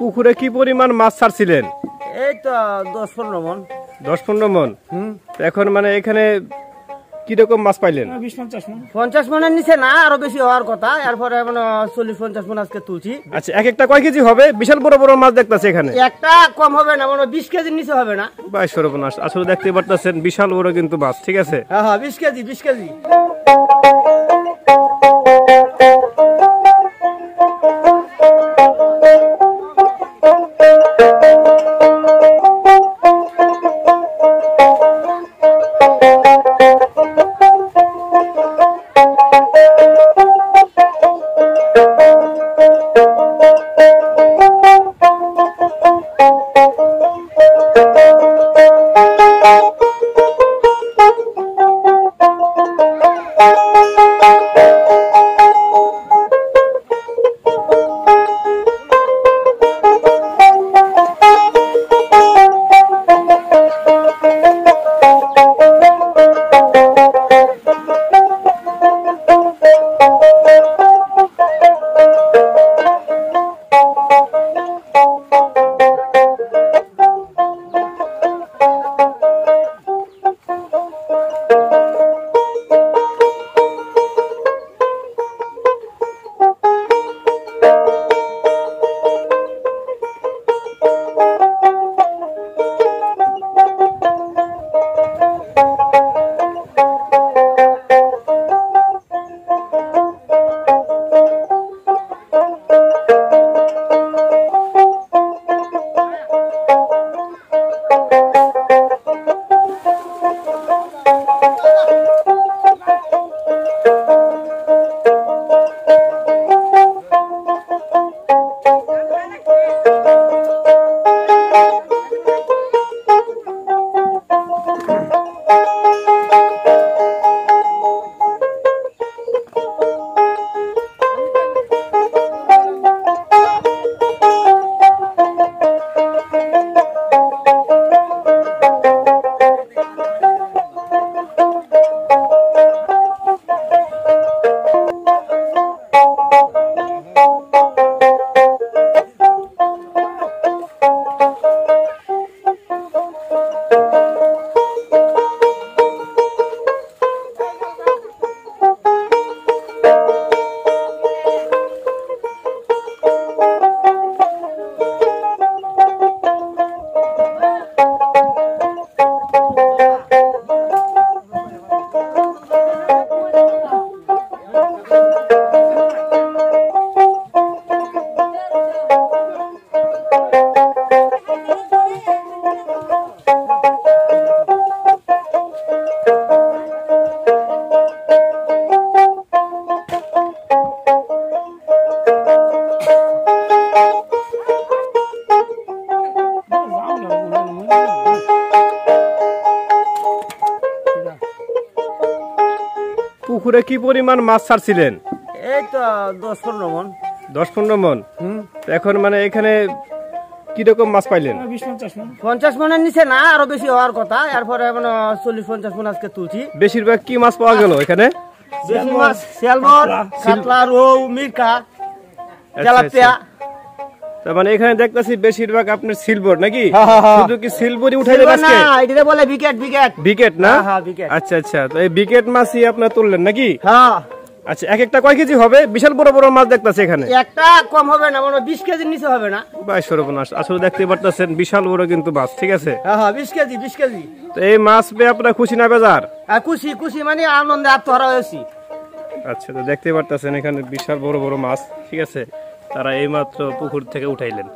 পুকুরে কি পরিমাণ মাছ ছাড়ছিলেন? এই তো 10-15 মন। 10-15 মন। এখন মানে এখানে কিরকম মাছ পাইলেন? 20-50 মন। 50 মনের নিচে না, আরো বেশি হওয়ার কথা। এরপরে 40-50 মন আজকে তুলছি। আচ্ছা, এক একটা কয় কেজি হবে? বিশাল বড় বড় মাছ দেখতেছি এখানে। একটা কম হবে না, 20 কেজির নিচে হবে না। ভাই সর্বনাশ, আসলে দেখতে পারতেছেন বিশাল বড় কিন্তু মাছ। ঠিক আছে, হ্যাঁ হ্যাঁ, 20 কেজি 20 কেজি। পুকুরে কি পরিমাণ মাছ ছাড়ছিলেন? এই তো 10-15 মন। 10-15 মন। এখন মানে এখানে কিরকম মাছ পাইলেন? 20-50 মন। 50 মনের নিচে না, আরো বেশি হওয়ার কথা। এরপরে 40-50 মন আজকে তুলছি। বেশিরভাগ কি মাছ পাওয়া গেল এখানে? বেশি মাছ স্যালমন, কাতলা, রৌ, মিরকা, তেলাপিয়া। তার মানে এখানে দেখতেছি বেশিরভাগ আপনার সিলভার নাকি? শুধু কি সিলভারই উঠাইলেন আজকে? না, এটা বলে বিকেট বিকেট। বিকেট না? হ্যাঁ বিকেট। আচ্ছা আচ্ছা, তো এই বিকেট মাছই আপনারা তুললেন নাকি? হ্যাঁ। আচ্ছা, এক একটা কয় কেজি হবে? বিশাল বড় বড় মাছ দেখতেছি এখানে। একটা কম হবে না, 20 কেজির নিচে হবে না। ভাই সর্বনাশ, আসলে দেখতে পারতেছেন বিশাল বড় কিন্তু মাছ। ঠিক আছে, হ্যাঁ হ্যাঁ, 20 কেজি 20 কেজি। তো এই মাছ পেয়ে আপনারা খুশি না বেজার? খুশি খুশি, মানে আনন্দে আত্মহারা হয়েছি। আচ্ছা, তো দেখতে পারতেছেন এখানে বিশাল বড় বড় মাছ। ঠিক আছে, তারা এই মাত্র পুকুর থেকে উঠাইলেন।